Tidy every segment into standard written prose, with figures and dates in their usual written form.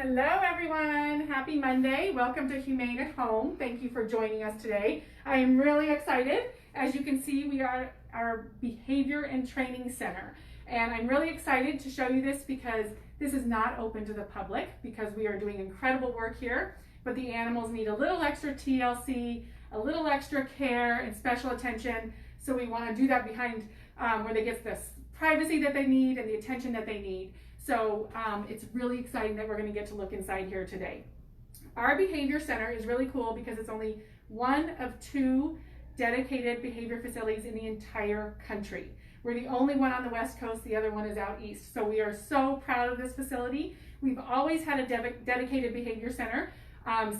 Hello everyone, happy Monday. Welcome to Humane at Home. Thank you for joining us today. I am really excited. As you can see, we are our Behavior and Training Center. And I'm really excited to show you this because this is not open to the public because we are doing incredible work here, but the animals need a little extra TLC, a little extra care and special attention. So we want to do that behind where they get the privacy that they need and the attention that they need. So it's really exciting that we're going to get to look inside here today. Our behavior center is really cool because it's only one of two dedicated behavior facilities in the entire country. We're the only one on the West Coast, the other one is out east. So we are so proud of this facility. We've always had a dedicated behavior center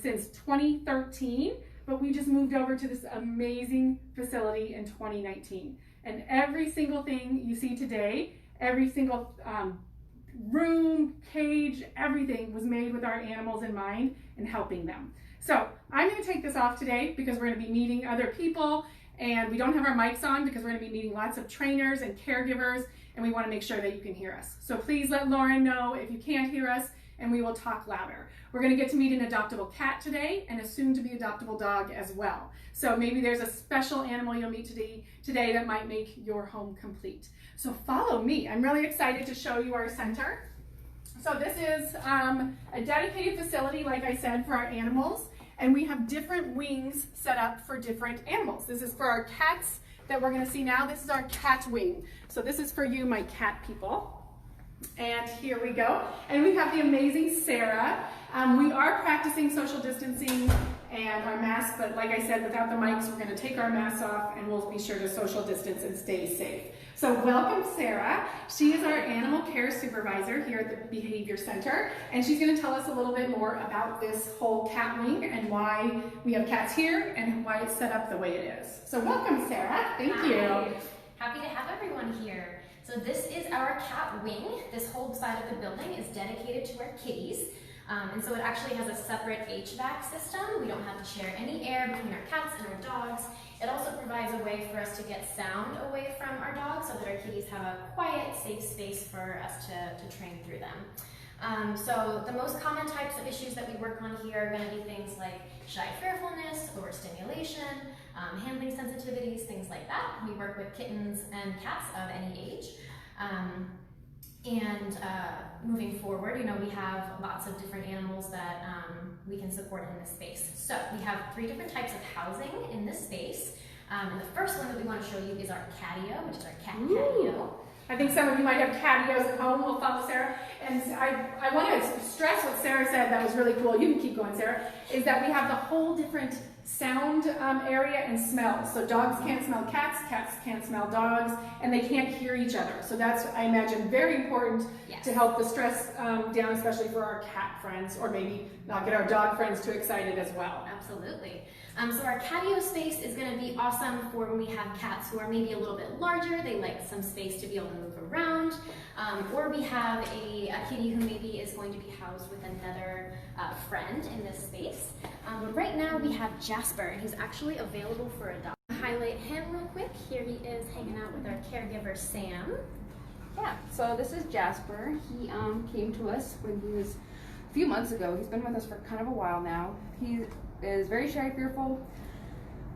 since 2013, but we just moved over to this amazing facility in 2019. And every single thing you see today, every single room, cage, everything was made with our animals in mind and helping them. So I'm going to take this off today because we're going to be meeting other people and we don't have our mics on because we're going to be meeting lots of trainers and caregivers and we want to make sure that you can hear us. So please let Lauren know if you can't hear us and we will talk louder. We're going to get to meet an adoptable cat today and a soon to be adoptable dog as well. So maybe there's a special animal you'll meet today that might make your home complete. So follow me. I'm really excited to show you our center. So this is a dedicated facility, like I said, for our animals. And we have different wings set up for different animals. This is for our cats that we're going to see now. This is our cat wing. So this is for you, my cat people. And here we go. And we have the amazing Sarah. We are practicing social distancing and our masks, but like I said, without the mics, we're going to take our masks off and we'll be sure to social distance and stay safe. So welcome Sarah. She is our animal care supervisor here at the Behavior Center, and she's going to tell us a little bit more about this whole cat wing and why we have cats here and why it's set up the way it is. So welcome Sarah. Thank you. Happy to have everyone here. So this is our cat wing. This whole side of the building is dedicated to our kitties. And so it actually has a separate HVAC system. We don't have to share any air between our cats and our dogs. It also provides a way for us to get sound away from our dogs so that our kitties have a quiet, safe space for us to train through them. So the most common types of issues that we work on here are going to be things like shy fearfulness, overstimulation, handling sensitivities, things like that. We work with kittens and cats of any age. Moving forward, we have lots of different animals that we can support in this space. So we have 3 different types of housing in this space. And the first one that we want to show you is our catio, which is our cat catio. I think some of you might have catios at home. We'll follow Sarah. And I want to stress what Sarah said that was really cool. You can keep going, Sarah. Is that we have the whole different sound area and smells. So dogs can't smell cats, cats can't smell dogs, and they can't hear each other. So that's, I imagine, very important to help the stress down, especially for our cat friends, or maybe not get our dog friends too excited as well. Absolutely. So our catio space is going to be awesome for when we have cats who are maybe a little bit larger, they like some space to be able to move around, or we have a kitty who maybe is going to be housed with another friend in this space. But right now we have Jasper, and he's actually available for adoption. Highlight him real quick. Here he is hanging out with our caregiver, Sam. Yeah, so this is Jasper. He came to us when he was a few months ago. He's been with us for kind of a while now. He is very shy, fearful,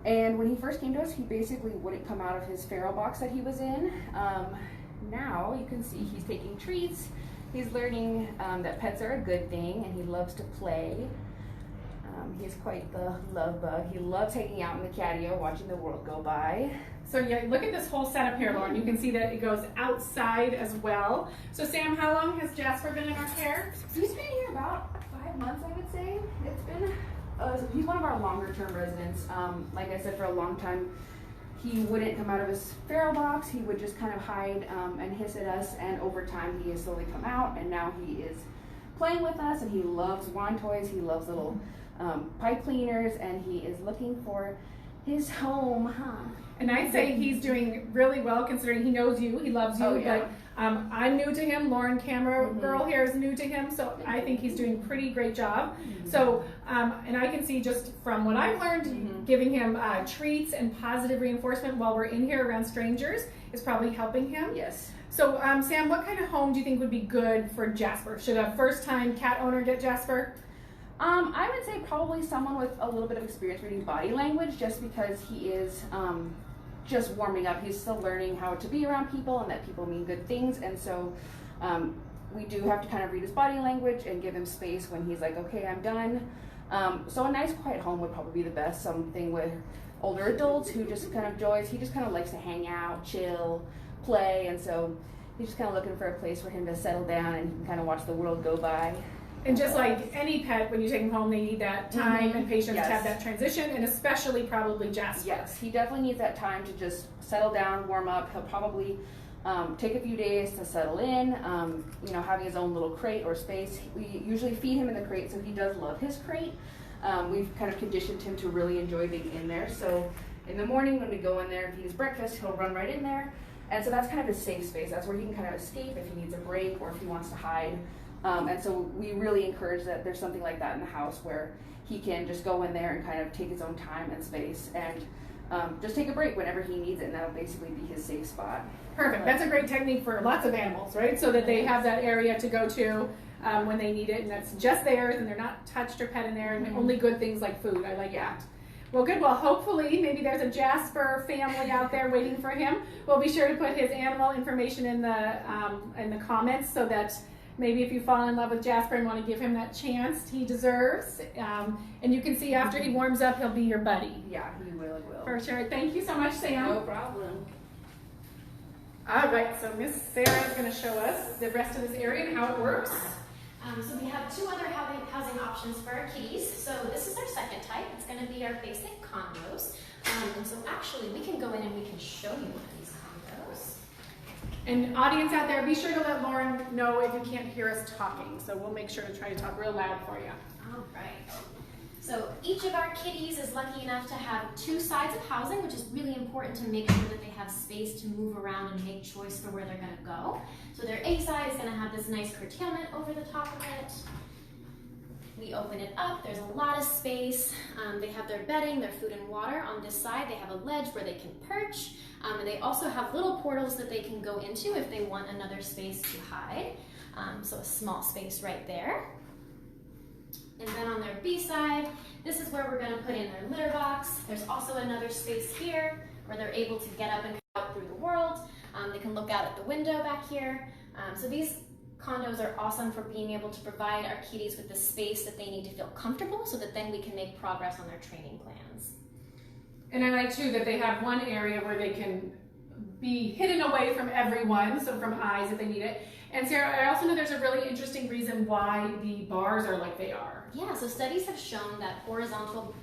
and when he first came to us, he basically wouldn't come out of his feral box that he was in. Now you can see he's taking treats. He's learning that pets are a good thing, and he loves to play. He's quite the love bug. He loves hanging out in the catio, watching the world go by. So yeah, look at this whole setup here, Lauren. You can see that it goes outside as well. So Sam, how long has Jasper been in our care? He's been here about 5 months, I would say. It's been, he's one of our longer term residents. Like I said, for a long time, he wouldn't come out of his feral box. He would just kind of hide and hiss at us, and over time he has slowly come out, and now he is playing with us, and he loves wand toys. He loves little pipe cleaners, and he is looking for his home, huh? And I'd say he's doing really well considering he knows you, he loves you, Oh, yeah. but I'm new to him, Lauren camera girl here is new to him, so I think he's doing a pretty great job. So, and I can see just from what I've learned, giving him treats and positive reinforcement while we're in here around strangers is probably helping him. Yes. So, Sam, what kind of home do you think would be good for Jasper? Should a first-time cat owner get Jasper? I would say probably someone with a little bit of experience reading body language, just because he is just warming up. He's still learning how to be around people and that people mean good things, and so we do have to kind of read his body language and give him space when he's like, okay, I'm done. So a nice quiet home would probably be the best, something with older adults who just kind of enjoys, he just kind of likes to hang out, chill, play, and so he's just kind of looking for a place for him to settle down and he can kind of watch the world go by. And just like any pet, when you take him home, they need that time and patience Yes. to have that transition, and especially probably Jasper. Yes, he definitely needs that time to just settle down, warm up. He'll probably take a few days to settle in, you know, having his own little crate or space. We usually feed him in the crate, so he does love his crate. We've kind of conditioned him to really enjoy being in there. So in the morning when we go in there and feed his breakfast, he'll run right in there. And so that's kind of his safe space. That's where he can kind of escape if he needs a break or if he wants to hide. And so we really encourage that there's something like that in the house where he can just go in there and kind of take his own time and space and just take a break whenever he needs it, and that'll basically be his safe spot. Perfect. That's a great technique for lots of animals, right? So that they have that area to go to when they need it, and that's just theirs, and they're not touched or pet in there, and only good things like food. I like that. Well, good. Well, hopefully, maybe there's a Jasper family out there waiting for him. We'll be sure to put his animal information in the comments so that maybe if you fall in love with Jasper and want to give him that chance he deserves. And you can see after he warms up, he'll be your buddy. Yeah, he really will. For sure. Thank you so much, Sam. No problem. All right, so Miss Sarah is going to show us the rest of this area and how it works. So we have two other housing options for our kitties. So this is our second type. It's going to be our basic condos. And so actually we can go in and we can show you one of these condos. And audience out there, be sure to let Lauren know if you can't hear us talking. So we'll make sure to try to talk real loud for you. All right. So each of our kitties is lucky enough to have two sides of housing, which is really important to make sure that they have space to move around and make choice for where they're going to go. So their A side is going to have this nice curtailment over the top of it. We open it up, there's a lot of space. They have their bedding, their food and water. On this side, they have a ledge where they can perch. And they also have little portals that they can go into if they want another space to hide. So a small space right there. And then on their B side, this is where we're going to put in their litter box. There's also another space here where they're able to get up and come out through the world. They can look out at the window back here. So these condos are awesome for being able to provide our kitties with the space that they need to feel comfortable so that then we can make progress on their training plans. And I like too that they have one area where they can be hidden away from everyone, so from eyes if they need it. And Sarah, I also know there's a really interesting reason why the bars are like they are. Yeah, so studies have shown that horizontal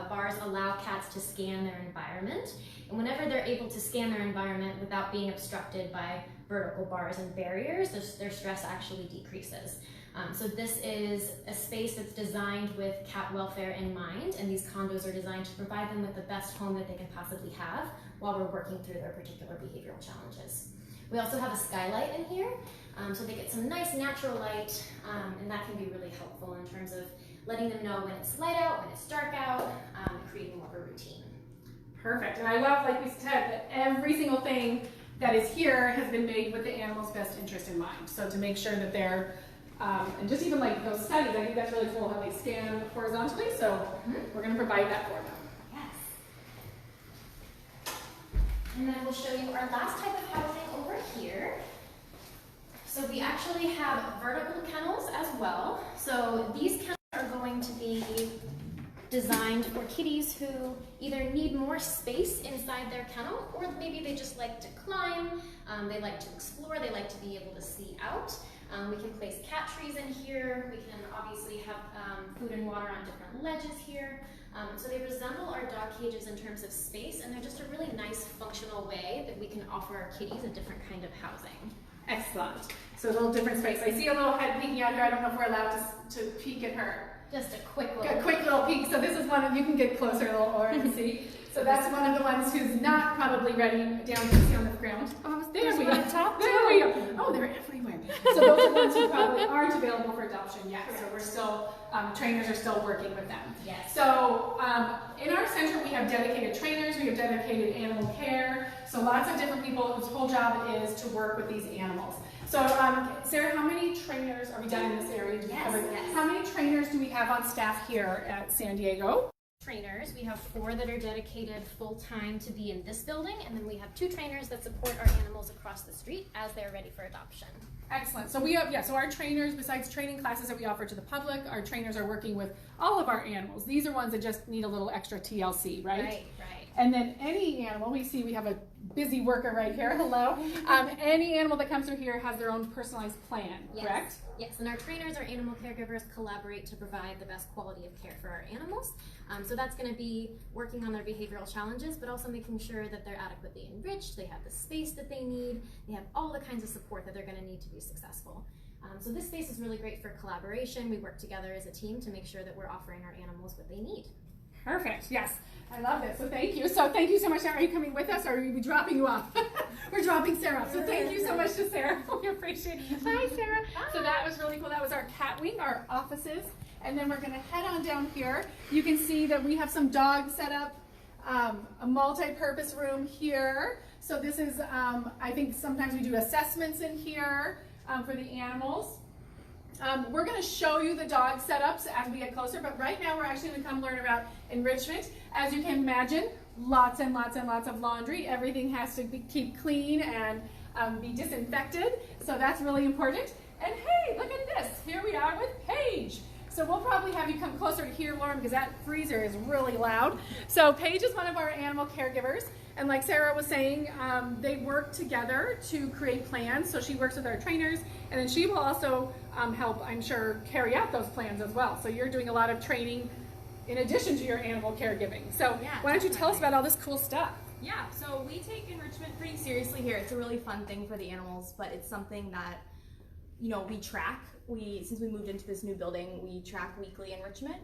bars allow cats to scan their environment. And whenever they're able to scan their environment without being obstructed by vertical bars and barriers, their stress actually decreases. So this is a space that's designed with cat welfare in mind, and these condos are designed to provide them with the best home that they can possibly have while we're working through their particular behavioral challenges. We also have a skylight in here, so they get some nice natural light, and that can be really helpful in terms of letting them know when it's light out, when it's dark out, creating more of a routine. Perfect. And I love, like we said, that every single thing that is here has been made with the animal's best interest in mind. So to make sure that they're, and just even like those studies, I think that's really cool how they scan horizontally. So we're going to provide that for them. Yes. And then we'll show you our last type of housing over here. So we actually have vertical kennels as well. So these kennels are going to be designed for kitties who either need more space inside their kennel, or maybe they just like to climb, they like to explore, they like to be able to see out. We can place cat trees in here. We can obviously have food and water on different ledges here. So they resemble our dog cages in terms of space, and they're just a really nice functional way that we can offer our kitties a different kind of housing. Excellent. So a little different space. I see a little head peeking out here. I don't know if we're allowed to peek at her. Just a quick little A quick little peek. So this is one that you can get closer a little or to see. So that's one of the ones who's not probably ready down to see on the ground. There we go. There we go. Oh, they're everywhere. So those are ones who probably aren't available for adoption yet. So we're still, trainers are still working with them. Yes. So in our center, we have dedicated trainers, we have dedicated animal care. So lots of different people whose whole job is to work with these animals. So Sarah, how many trainers are we done in this area? Yes. How many trainers do we have on staff here at San Diego? Trainers. We have 4 that are dedicated full-time to be in this building, and then we have 2 trainers that support our animals across the street as they're ready for adoption. Excellent. So we have, so our trainers, besides training classes that we offer to the public, our trainers are working with all of our animals. These are ones that just need a little extra TLC, right? Right. And then any animal, we have a busy worker right here, hello. Any animal that comes through here has their own personalized plan, correct? Yes, and our trainers, our animal caregivers, collaborate to provide the best quality of care for our animals. So that's going to be working on their behavioral challenges, but also making sure that they're adequately enriched, they have the space that they need, they have all the kinds of support that they're going to need to be successful. So this space is really great for collaboration. We work together as a team to make sure that we're offering our animals what they need. Perfect, yes. I love it, so thank you. So thank you so much, Sarah. Are you coming with us, or are we dropping you off? We're dropping Sarah off, so thank you so much to Sarah. We appreciate it. Hi, Sarah. Bye. So that was really cool. That was our cat wing, our offices. And then we're gonna head on down here. You can see that we have some dogs set up, a multi-purpose room here. So this is, I think sometimes we do assessments in here for the animals. We're going to show you the dog setups as we get closer, but right now we're actually going to come learn about enrichment. As you can imagine, lots and lots and lots of laundry. Everything has to be keep clean and be disinfected, so that's really important. And hey, look at this. Here we are with Paige. So we'll probably have you come closer to here, Lauren, because that freezer is really loud. So Paige is one of our animal caregivers. And like Sarah was saying, they work together to create plans. So she works with our trainers, and then she will also help, I'm sure, carry out those plans as well. So you're doing a lot of training in addition to your animal caregiving. So why don't you tell us about all this cool stuff? Yeah, so we take enrichment pretty seriously here. It's a really fun thing for the animals, but it's something that, we track. Since we moved into this new building, we track weekly enrichment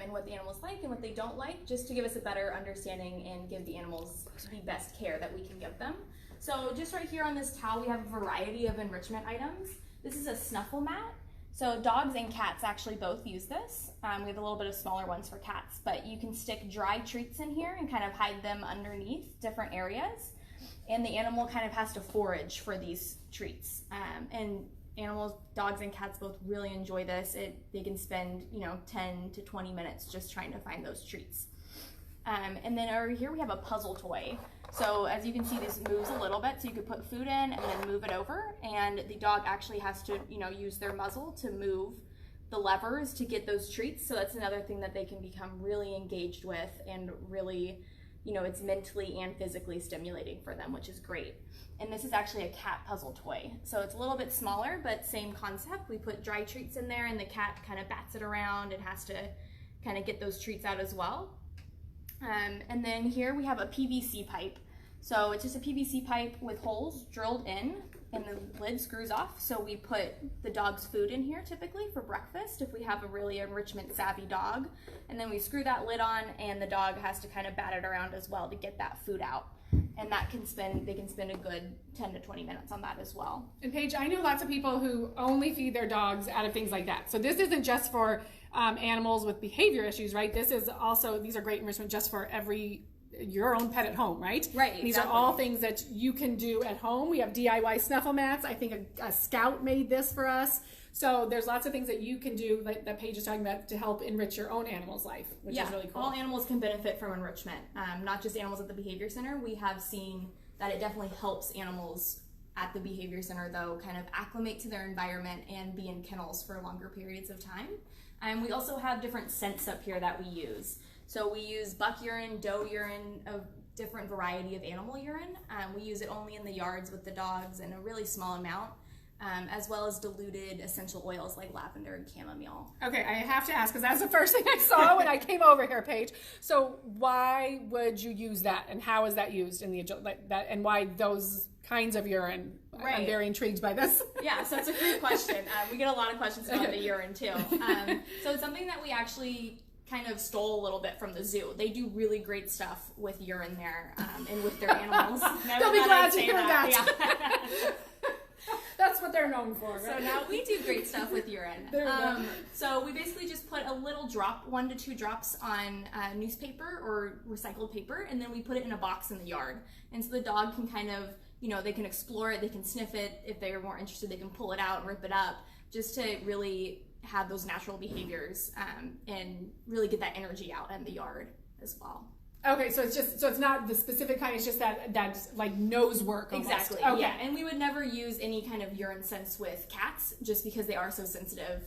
and what the animals like and what they don't like, just to give us a better understanding and give the animals the best care that we can give them. So just right here on this towel, we have a variety of enrichment items. This is a Snuffle Mat. So dogs and cats actually both use this. We have a little bit of smaller ones for cats, but you can stick dry treats in here and kind of hide them underneath different areas. And the animal kind of has to forage for these treats. And animals, dogs and cats both really enjoy this. They can spend 10 to 20 minutes just trying to find those treats. And then over here we have a puzzle toy. So as you can see, this moves a little bit, so you could put food in and then move it over, and the dog actually has to use their muzzle to move the levers to get those treats. So that's another thing that they can become really engaged with, and really it's mentally and physically stimulating for them, which is great. And this is actually a cat puzzle toy. So it's a little bit smaller, but same concept. We put dry treats in there, and the cat kind of bats it around and has to kind of get those treats out as well. And then here we have a PVC pipe. So it's just a PVC pipe with holes drilled in, and the lid screws off. So we put the dog's food in here typically for breakfast if we have a really enrichment savvy dog. And then we screw that lid on, and the dog has to kind of bat it around as well to get that food out. And they can spend a good 10 to 20 minutes on that as well. And Paige, I know lots of people who only feed their dogs out of things like that. So this isn't just for animals with behavior issues, right? These are great enrichment just for your own pet at home, right? Right, These are all things that you can do at home. We have DIY Snuffle Mats. I think a scout made this for us. So there's lots of things that you can do that Paige is talking about to help enrich your own animal's life, which is really cool. All animals can benefit from enrichment, not just animals at the behavior center. We have seen that it definitely helps animals at the behavior center, though, kind of acclimate to their environment and be in kennels for longer periods of time. And we also have different scents up here that we use. So we use buck urine, doe urine, a different variety of animal urine. We use it only in the yards with the dogs in a really small amount, as well as diluted essential oils like lavender and chamomile. Okay, I have to ask, because that's the first thing I saw when I came over here, Paige. So why would you use that, and how is that used in and why those kinds of urine? Right. I'm very intrigued by this. Yeah, so it's a great question. We get a lot of questions about the urine too. So it's something that we actually kind of stole a little bit from the zoo. They do really great stuff with urine there and with their animals. They'll be glad to hear that. Yeah. That's what they're known for, right? So now we do great stuff with urine. So we basically just put a little drop, 1 to 2 drops on newspaper or recycled paper, and then we put it in a box in the yard. And so the dog can kind of, they can explore it, they can sniff it. If they're more interested, they can pull it out and rip it up, just to really have those natural behaviors and really get that energy out in the yard as well. Okay, so it's not the specific kind, it's just that's like nose work almost. Exactly. Okay. Yeah, and we would never use any kind of urine sense with cats just because they are so sensitive,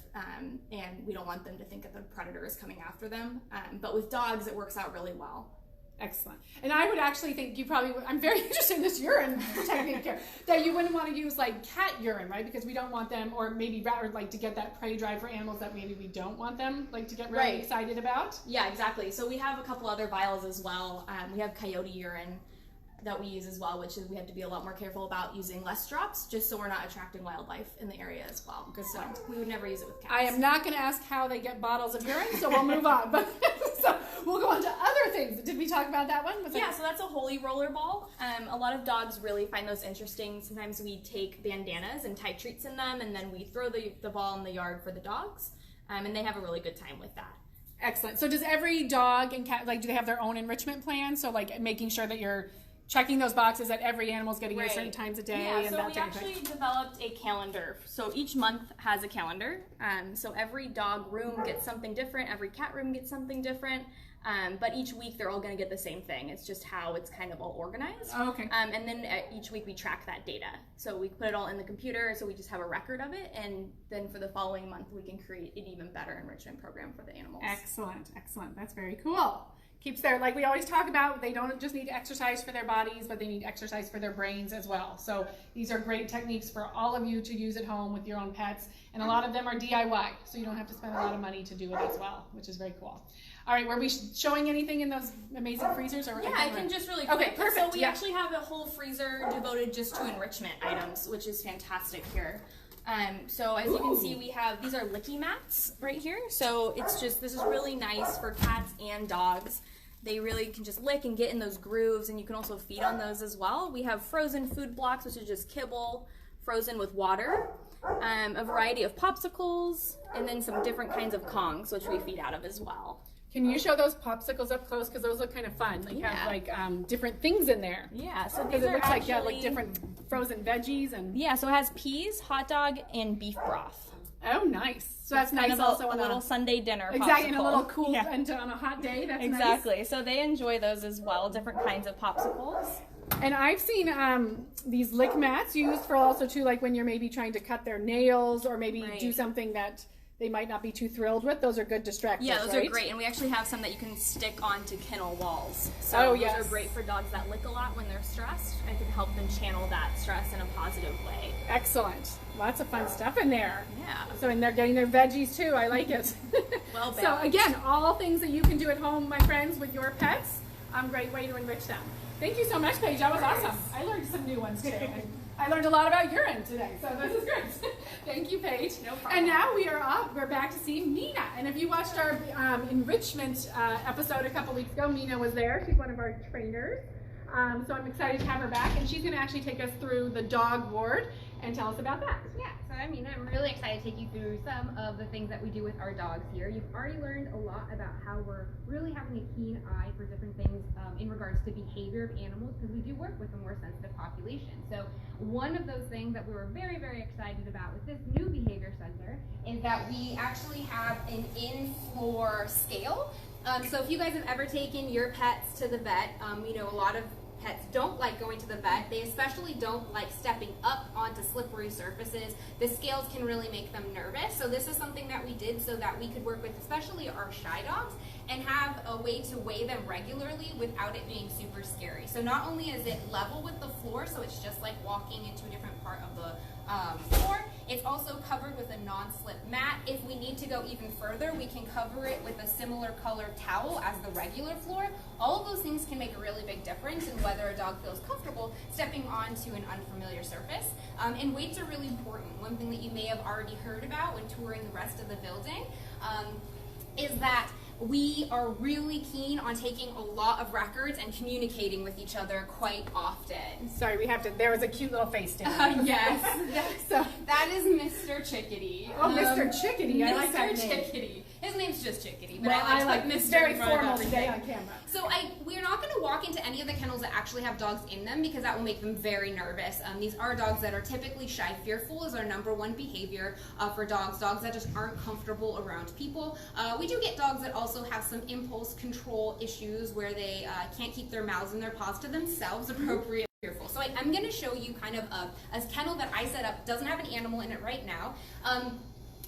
and we don't want them to think that the predator is coming after them. But with dogs, it works out really well. Excellent. And I would actually think I'm very interested in this urine technique here, that you wouldn't want to use like cat urine, right? Because we don't want them, or maybe rather like to get that prey drive for animals that maybe we don't want them like to get really excited about. Yeah, exactly. So we have a couple other vials as well. We have coyote urine that we use as well, which is we have to be a lot more careful about using less drops, just so we're not attracting wildlife in the area as well. So we would never use it with cats. I am not going to ask how they get bottles of urine, so we'll move on. But so we'll go on to other things. Did we talk about that one? So that's a holy roller ball. A lot of dogs really find those interesting. Sometimes we take bandanas and tie treats in them, and then we throw the ball in the yard for the dogs, and they have a really good time with that. Excellent. So does every dog and cat, do they have their own enrichment plan? So making sure that you're checking those boxes that every animal's getting at certain times a day. Yeah, so we actually developed a calendar. So each month has a calendar. So every dog room gets something different. Every cat room gets something different. But each week they're all going to get the same thing. It's just how it's kind of all organized. Oh, okay. And then each week we track that data. So we put it all in the computer, so we just have a record of it. And then for the following month, we can create an even better enrichment program for the animals. Excellent, excellent. That's very cool. Keeps their, like we always talk about, they don't just need exercise for their bodies, but they need exercise for their brains as well. So these are great techniques for all of you to use at home with your own pets. And a lot of them are DIY, so you don't have to spend a lot of money to do it as well, which is very cool. All right, were we showing anything in those amazing freezers? Or yeah, I can just really quick. Okay, perfect. So we actually have a whole freezer devoted just to enrichment items, which is fantastic here. So as you can see, we have, these are licky mats right here. So it's just, this is really nice for cats and dogs. They really can just lick and get in those grooves, and you can also feed on those as well. We have frozen food blocks, which is just kibble frozen with water, a variety of popsicles, and then some different kinds of kongs, which we feed out of as well. Can you show those popsicles up close? Because those look kind of fun. They have different things in there. Yeah, so because it looks like different frozen veggies and. Yeah, so it has peas, hot dog, and beef broth. Oh, nice. So that's nice. Kind of also a little Sunday dinner. Exactly, popsicle. and a little cool and on a hot day. That's exactly. Nice. So they enjoy those as well. Different kinds of popsicles. And I've seen these lick mats used for also too, like when you're maybe trying to cut their nails or maybe do something that they might not be too thrilled with. Those are good distractors. Yeah, those are great. And we actually have some that you can stick onto kennel walls. So those are great for dogs that lick a lot when they're stressed. I can help them channel that stress in a positive way. Excellent. Lots of fun stuff in there. Yeah. So, and they're getting their veggies too. I like it. Well balanced. So again, all things that you can do at home, my friends, with your pets. Great way to enrich them. Thank you so much, Paige. That was awesome. I learned some new ones too. I learned a lot about urine today, so this is great. Thank you, Paige. No problem. And now we're back to see Mina. And if you watched our enrichment episode a couple weeks ago, Mina was there. She's one of our trainers. So I'm excited to have her back, and she's going to actually take us through the dog ward and tell us about that. Yeah, so I mean, I'm really excited to take you through some of the things that we do with our dogs here. You've already learned a lot about how we're really having a keen eye for different things in regards to behavior of animals, because we do work with a more sensitive population. So one of those things that we were very, very excited about with this new behavior center is that we actually have an in-floor scale. So if you guys have ever taken your pets to the vet, you know, a lot of pets don't like going to the vet. They especially don't like stepping up onto slippery surfaces. The scales can really make them nervous. So this is something that we did so that we could work with especially our shy dogs and have a way to weigh them regularly without it being super scary. So not only is it level with the floor, so it's just like walking into a different part of the floor, it's also covered with a non-slip mat. If we need to go even further, we can cover it with a similar colored towel as the regular floor. All of those things can make a really big difference in whether a dog feels comfortable stepping onto an unfamiliar surface. And weights are really important. One thing that you may have already heard about when touring the rest of the building is that we are really keen on taking a lot of records and communicating with each other quite often. Sorry, there was a cute little face down. Yes, that is Mr. Chickadee. Oh, Mr. Chickadee, I like that Mr. name. Chickadee. His name's just Chickadee, but Well, I like Mr. Mr. Very in front of formal everything. today on camera. So we're not going to walk into any of the kennels that actually have dogs in them because that will make them very nervous. These are dogs that are typically shy. Fearful is our #1 behavior for dogs that just aren't comfortable around people. We do get dogs that also have some impulse control issues where they can't keep their mouths and their paws to themselves, appropriate. Fearful. So I'm going to show you kind of a kennel that I set up, doesn't have an animal in it right now.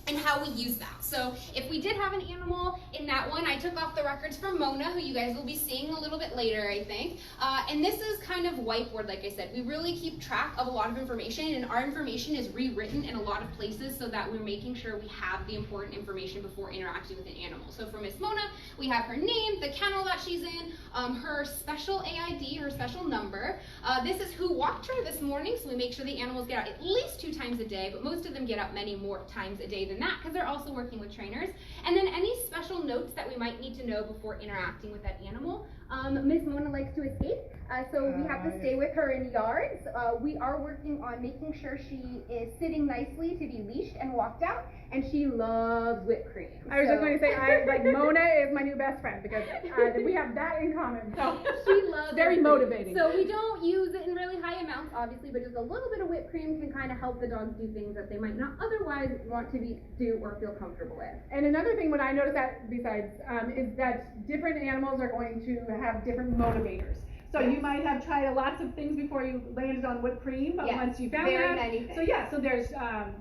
And how we use that. So if we did have an animal in that one, I took off the records from Mona, who you guys will be seeing a little bit later, I think. And this is kind of whiteboard, like I said. We really keep track of a lot of information, and our information is rewritten in a lot of places so that we're making sure we have the important information before interacting with an animal. So for Miss Mona, we have her name, the kennel that she's in, her special AID, her special number. This is who walked her this morning, so we make sure the animals get out at least 2 times a day, but most of them get out many more times a day than that because they're also working with trainers. And then any special notes that we might need to know before interacting with that animal. Miss Mona likes to escape, so we have to stay with her in yards. We are working on making sure she is sitting nicely to be leashed and walked out, and she loves whipped cream. I was just going to say, Mona is my new best friend because we have that in common. So she loves very motivating. So we don't use it in really high amounts, obviously, but just a little bit of whipped cream can kind of help the dogs do things that they might not otherwise want to do or feel comfortable with. And another thing what I noticed that besides is that different animals are going to have different motivators. So you might have tried lots of things before you landed on whipped cream, but once you found that, many things. so there's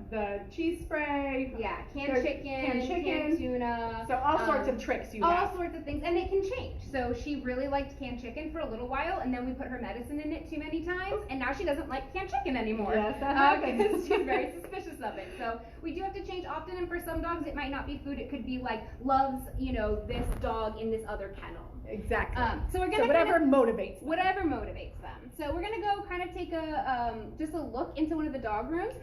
the cheese spray, Canned chicken, canned tuna. So all sorts of tricks you have. All sorts of things, and it can change. So she really liked canned chicken for a little while, and then we put her medicine in it too many times, and now she doesn't like canned chicken anymore. Yes, because she's very suspicious of it. So we do have to change often, and for some dogs it might not be food. It could be like loves, this dog in this other kennel. Exactly. So we're gonna whatever motivates them. So we're gonna go kind of take just a look into one of the dog rooms.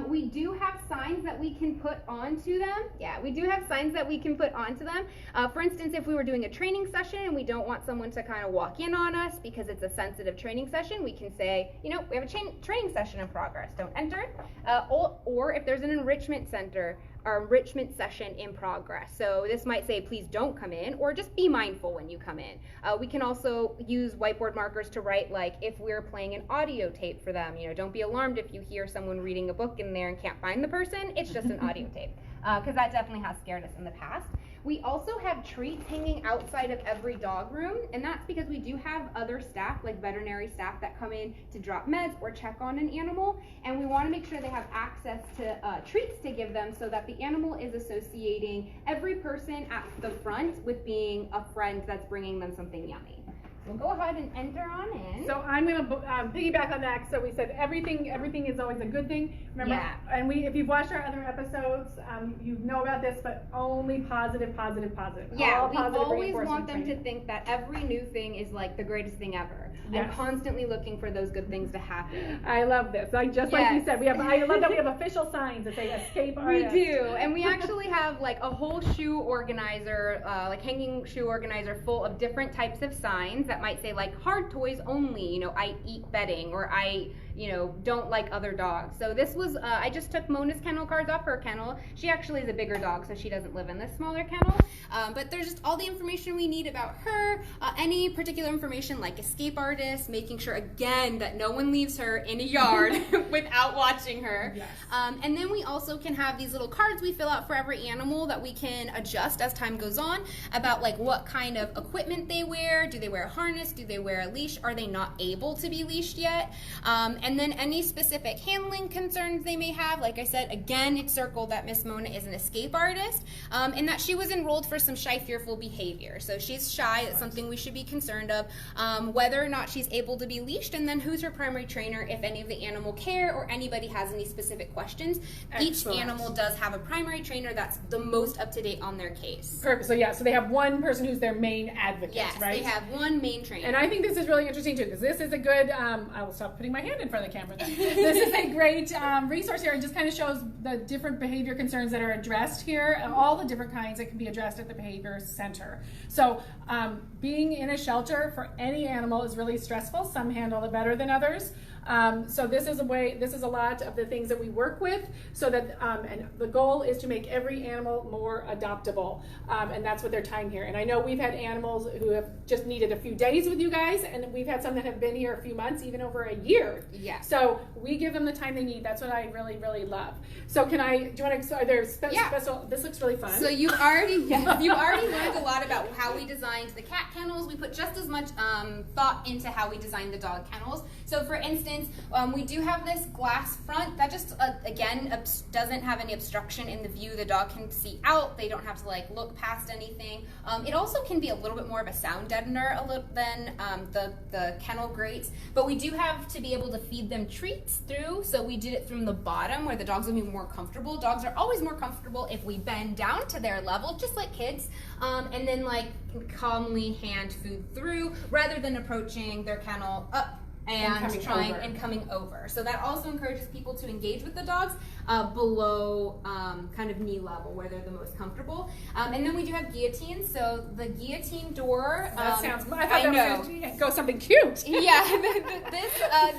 We do have signs that we can put onto them. Yeah, we do have signs that we can put onto them. For instance, if we were doing a training session and we don't want someone to kind of walk in on us because it's a sensitive training session, we can say, we have a training session in progress. Don't enter. Or if there's an enrichment center, our enrichment session in progress. So this might say, please don't come in, or just be mindful when you come in. We can also use whiteboard markers to write, like if we're playing an audio tape for them, don't be alarmed if you hear someone reading a book in there and can't find the person. It's just an audio tape, because that definitely has scared us in the past. We also have treats hanging outside of every dog room, and that's because we do have other staff, like veterinary staff, that come in to drop meds or check on an animal, and we want to make sure they have access to treats to give them so that the animal is associating every person at the front with being a friend that's bringing them something yummy. We'll go ahead and enter on in. So I'm going to piggyback on that. So we said everything is always a good thing. Remember, and if you've watched our other episodes, you know about this, but only positive. Yeah, all we positive always want them training. to think that every new thing is like the greatest thing ever. Yes. And constantly looking for those good things to happen. I love this. Like you said, I love that we have official signs that say escape artist. We do, and we actually have like a whole shoe organizer, like hanging shoe organizer full of different types of signs that might say like hard toys only, I eat bedding, or I don't like other dogs. So this was, I just took Mona's kennel cards off her kennel. She actually is a bigger dog, so she doesn't live in this smaller kennel. But there's just all the information we need about her, any particular information like escape artist, making sure again that no one leaves her in a yard without watching her. Yes. And then we also can have these little cards we fill out for every animal that we can adjust as time goes on about like what kind of equipment they wear. Do they wear a harness? Do they wear a leash? Are they not able to be leashed yet? And then any specific handling concerns they may have. Like I said, again, it's circled that Miss Mona is an escape artist, and that she was enrolled for some shy, fearful behavior. So she's shy. It's something we should be concerned of. Whether or not she's able to be leashed, and then who's her primary trainer if any of the animal care or anybody has any specific questions. Excellent. Each animal does have a primary trainer that's the most up to date on their case. Perfect. So they have one person who's their main advocate, Yes, right? they have one main trainer. And I think this is really interesting too, because this is a good, I will stop putting my hand in front of the camera. This is a great resource here. It just kind of shows the different behavior concerns that are addressed here, and all the different kinds that can be addressed at the Behavior Center. So being in a shelter for any animal is really stressful. Some handle it better than others. So this is a lot of the things that we work with, so that, and the goal is to make every animal more adoptable, and that's what their time here. And I know we've had animals who have just needed a few days with you guys, and we've had some that have been here a few months, even over a year. Yeah. So we give them the time they need. That's what I really, really love. So do you want to, are there special, this looks really fun. So you already learned a lot about how we designed the cat kennels. We put just as much thought into how we designed the dog kennels. So for instance, we do have this glass front that just, again, doesn't have any obstruction in the view. The dog can see out. They don't have to like look past anything. It also can be a little bit more of a sound deadener than the kennel grates, but we do have to be able to feed them treats through. So we did it from the bottom where the dogs will be more comfortable. Dogs are always more comfortable if we bend down to their level, just like kids, and then like calmly hand food through rather than approaching their kennel up and coming over. So that also encourages people to engage with the dogs below kind of knee level where they're the most comfortable. And then we do have guillotines. So the guillotine door. That sounds, I thought that was going to go something cute. Yeah,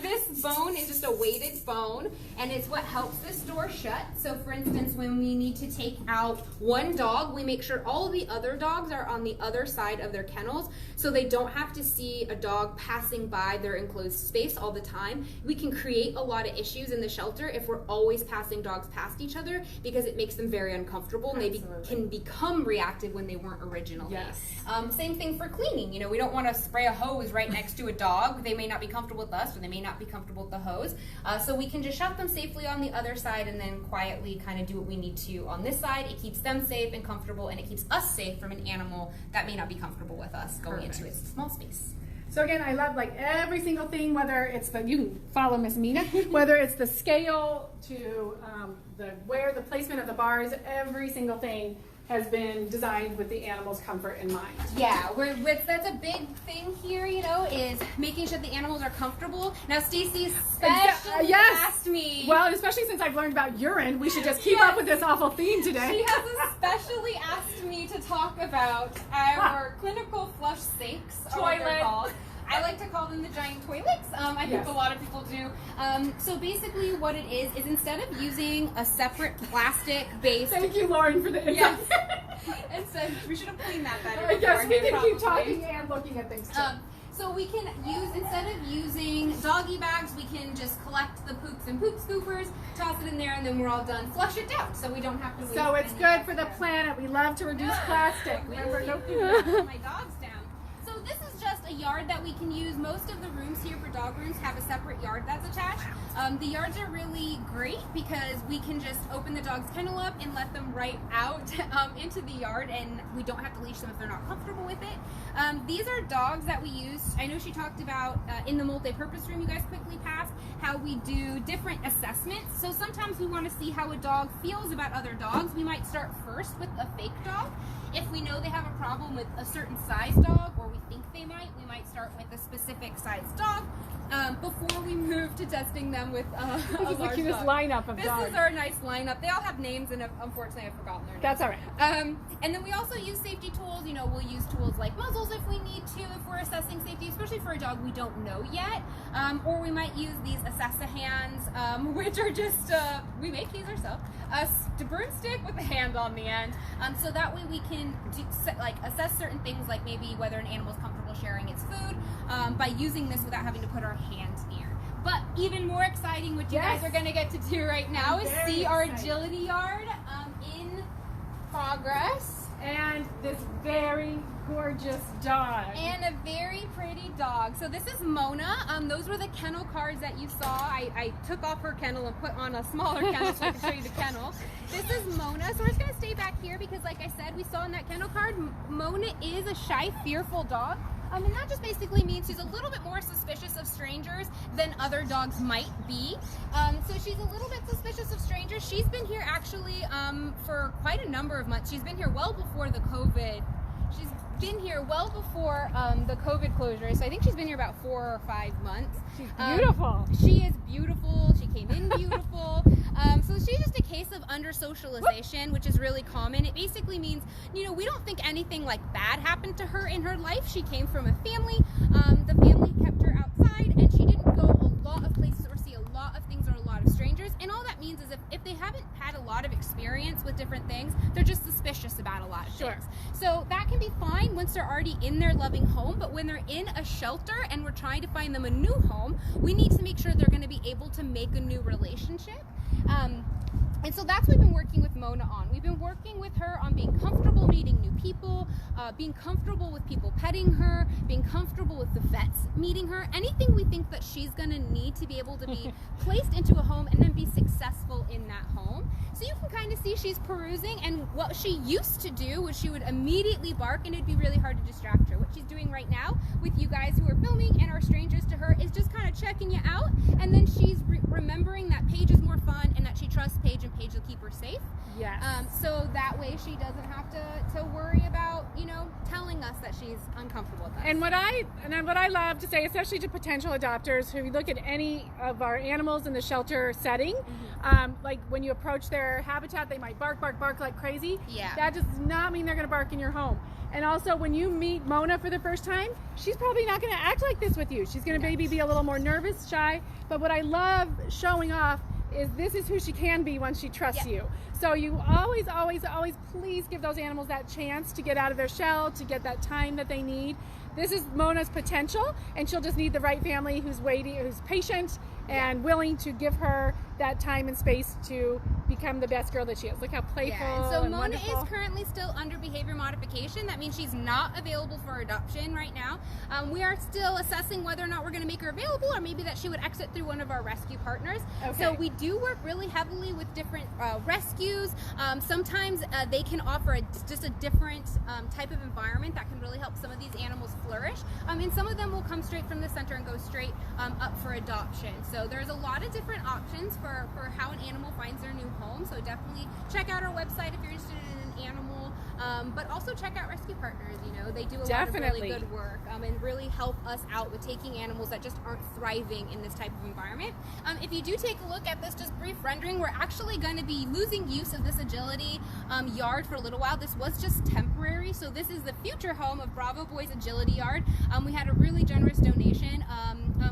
this bone is just a weighted bone, and it's what helps this door shut. So for instance, when we need to take out one dog, we make sure all of the other dogs are on the other side of their kennels, so they don't have to see a dog passing by their enclosed space all the time. We can create a lot of issues in the shelter if we're always passing dogs past each other, because it makes them very uncomfortable, and they can become reactive when they weren't originally. Yes. Same thing for cleaning. You know, we don't want to spray a hose right next to a dog. They may not be comfortable with us, or they may not be comfortable with the hose. So we can just shut them safely on the other side and then quietly kind of do what we need to on this side. It keeps them safe and comfortable, and it keeps us safe from an animal that may not be comfortable with us going into its small space. So again, I love like every single thing, whether it's you can follow Miss Mina, whether it's the scale to the placement of the bars, every single thing has been designed with the animal's comfort in mind. Yeah, that's a big thing here, you know, is making sure the animals are comfortable. Now, Stacy especially asked me. Well, especially since I've learned about urine, we should just keep up with this awful theme today. She has especially asked me to talk about our clinical flush sinks, or what they're called. I like to call them the giant toilets. I think a lot of people do. So basically what it is instead of using a separate plastic-based... Thank you, Lauren, for the insight. Instead, we should have cleaned that better. I guess we can keep talking and looking at things too. So we can use, instead of using doggy bags, we can just collect the poops and poop scoopers, toss it in there, and then we're all done. Flush it down, so we don't have to waste. So it's good for the planet. We love to reduce plastic. Remember, no food. My dog's down. So this is just a yard that we can use. Most of the rooms here for dog rooms have a separate yard that's attached. The yards are really great because we can just open the dog's kennel up and let them right out into the yard, and we don't have to leash them if they're not comfortable with it. These are dogs that we use. I know she talked about in the multi-purpose room you guys quickly passed, how we do different assessments. So sometimes we want to see how a dog feels about other dogs. We might start first with a fake dog. If we know they have a problem with a certain size dog, or we think they might, we might start with a specific size dog before we move to testing them with a large dog. This is the cutest lineup of dogs. This is our nice lineup. They all have names, and unfortunately I've forgotten their names. That's all right. And then we also use safety tools. You know, we'll use tools like muzzles if we need to, if we're assessing safety, especially for a dog we don't know yet. Or we might use these assess-a-hands, which are just, we make these ourselves, a broomstick with a hand on the end. So that way we can assess certain things, like maybe whether an animal is comfortable sharing its food by using this without having to put our hands near. But even more exciting, what you guys are going to get to do right now, is see our agility yard in progress. And this very gorgeous dog. And a very pretty dog. So this is Mona. Those were the kennel cards that you saw. I took off her kennel and put on a smaller kennel so I can show you the kennel. This is Mona. So we're just going to stay back here because, like I said, we saw in that kennel card, Mona is a shy, fearful dog. And that just basically means she's a little bit more suspicious of strangers than other dogs might be. So she's a little bit suspicious of strangers. She's been here actually for quite a number of months. She's been here well before the COVID. She's been here well before the COVID closure, so I think she's been here about 4 or 5 months. She's beautiful. She is beautiful. She came in beautiful. So she's just a case of under socialization, which is really common. It basically means, you know, we don't think anything like bad happened to her in her life. She came from a family. The family kept her outside, and she didn't go a lot of places or see a lot of things or a lot of strangers. And all that means is if they haven't had a lot of experience with different things, they're just suspicious about a lot of things. So that can be fine once they're already in their loving home, but when they're in a shelter and we're trying to find them a new home, we need to make sure they're going to be able to make a new relationship. And so that's what we've been working with Mona on. We've been working with her on being comfortable meeting new people, being comfortable with people petting her, being comfortable with the vets meeting her, anything we think that she's gonna need to be able to be placed into a home and then be successful in that home. So you can kind of see she's perusing, and what she used to do was she would immediately bark and it'd be really hard to distract her. What she's doing right now with you guys who are filming and are strangers to her is just kind of checking you out, and then she's remembering that Paige is more fun and that she trusts Paige and Paige will keep her safe. Yes. So that way she doesn't have to worry about, you know, telling us that she's uncomfortable with us. And what I love to say, especially to potential adopters who look at any of our animals in the shelter setting, like when you approach their habitat, they might bark like crazy. Yeah. That does not mean they're going to bark in your home. And also, when you meet Mona for the first time, she's probably not going to act like this with you. She's going to maybe be a little more nervous, shy. But what I love showing off is this is who she can be once she trusts you. So you always please give those animals that chance to get out of their shell, to get that time that they need. This is Mona's potential, and she'll just need the right family who's waiting, who's patient and willing to give her that time and space to become the best girl that she is. Look how playful and so Mona wonderful. is currently still under behavior modification. That means she's not available for adoption right now. We are still assessing whether or not we're going to make her available, or maybe that she would exit through one of our rescue partners. Okay. So we do work really heavily with different rescues. Sometimes they can offer just a different type of environment that can really help some of these animals flourish. And some of them will come straight from the center and go straight up for adoption. So there's a lot of different options for how an animal finds their new home. So definitely check out our website if you're interested in an animal, but also check out rescue partners. You know, they do a lot of really good work and really help us out with taking animals that just aren't thriving in this type of environment. If you do take a look at this just brief rendering, we're actually going to be losing use of this agility yard for a little while. This was just temporary, so this is the future home of Bravo Boys Agility Yard. We had a really generous donation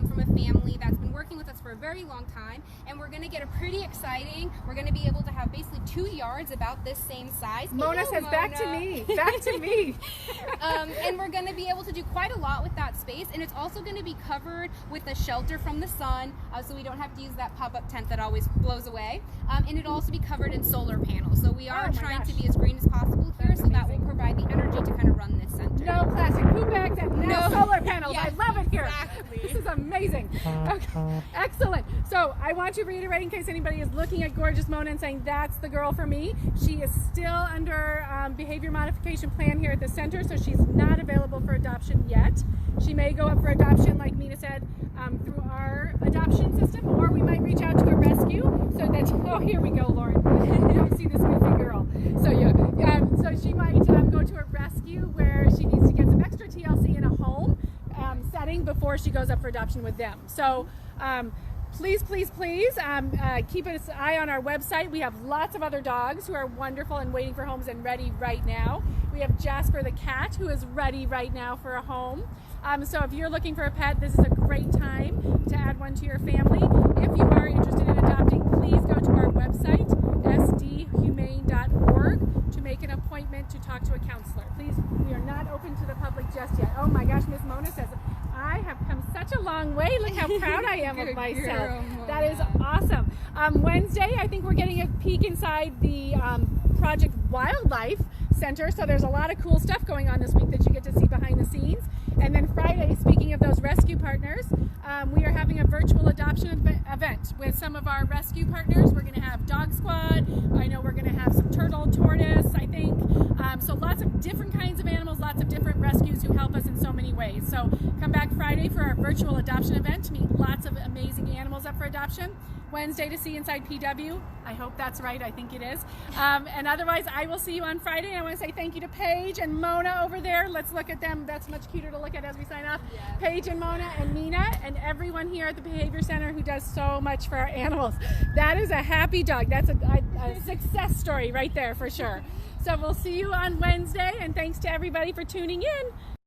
from a family that's been working with us for a very long time, and we're going to get a pretty exciting, we're going to be able to have basically 2 yards about this same size. Mona says, back to me, back to me. And we're going to be able to do quite a lot with that space, and it's also going to be covered with a shelter from the sun, so we don't have to use that pop-up tent that always blows away, and it'll also be covered in solar panels. So we are trying to be as green as possible here, so that will provide the energy to kind of run this center. No plastic poop bags and no solar panels. Yes, I love it here. exactly. This is amazing. Okay. Excellent. So I want to reiterate in case anybody is looking at gorgeous Mona and saying that's the girl for me. She is still under behavior modification plan here at the center, so she's not available for adoption yet. She may go up for adoption, like Mina said, through our adoption system, or we might reach out to a rescue so that, oh, here we go, Lauren. You don't see this goofy girl. So so she might go to a rescue where she needs to get some extra TLC in a home setting before she goes up for adoption with them. So please keep an eye on our website. We have lots of other dogs who are wonderful and waiting for homes and ready right now. We have Jasper the cat who is ready right now for a home. So if you're looking for a pet, this is a great time to add one to your family. If you are interested in adopting, please go to our website, sdhumane.org, to make an appointment to talk to a counselor. Please, we are not open to the public just yet. Oh my gosh, Miss Mona says, I have come such a long way. Look how proud I am of myself. That is awesome. Wednesday, I think we're getting a peek inside the Project Wildlife Center. So there's a lot of cool stuff going on this week that you get to see behind the scenes. And then Friday, speaking of those rescue partners, we are having a virtual adoption event with some of our rescue partners. We're going to have Dog Squad. I know we're going to have some turtle, tortoise, I think. So lots of different kinds of animals, lots of different rescues who help us in so many ways. So come back Friday for our virtual adoption event to meet lots of amazing animals up for adoption. Wednesday to see inside PW. I hope that's right. I think it is. And otherwise, I will see you on Friday. And I want to say thank you to Paige and Mona over there. Let's look at them. That's much cuter to look at as we sign off. Yes. Paige and Mona and Nina and everyone here at the Behavior Center who does so much for our animals. That is a happy dog. That's a success story right there for sure. So we'll see you on Wednesday. And thanks to everybody for tuning in.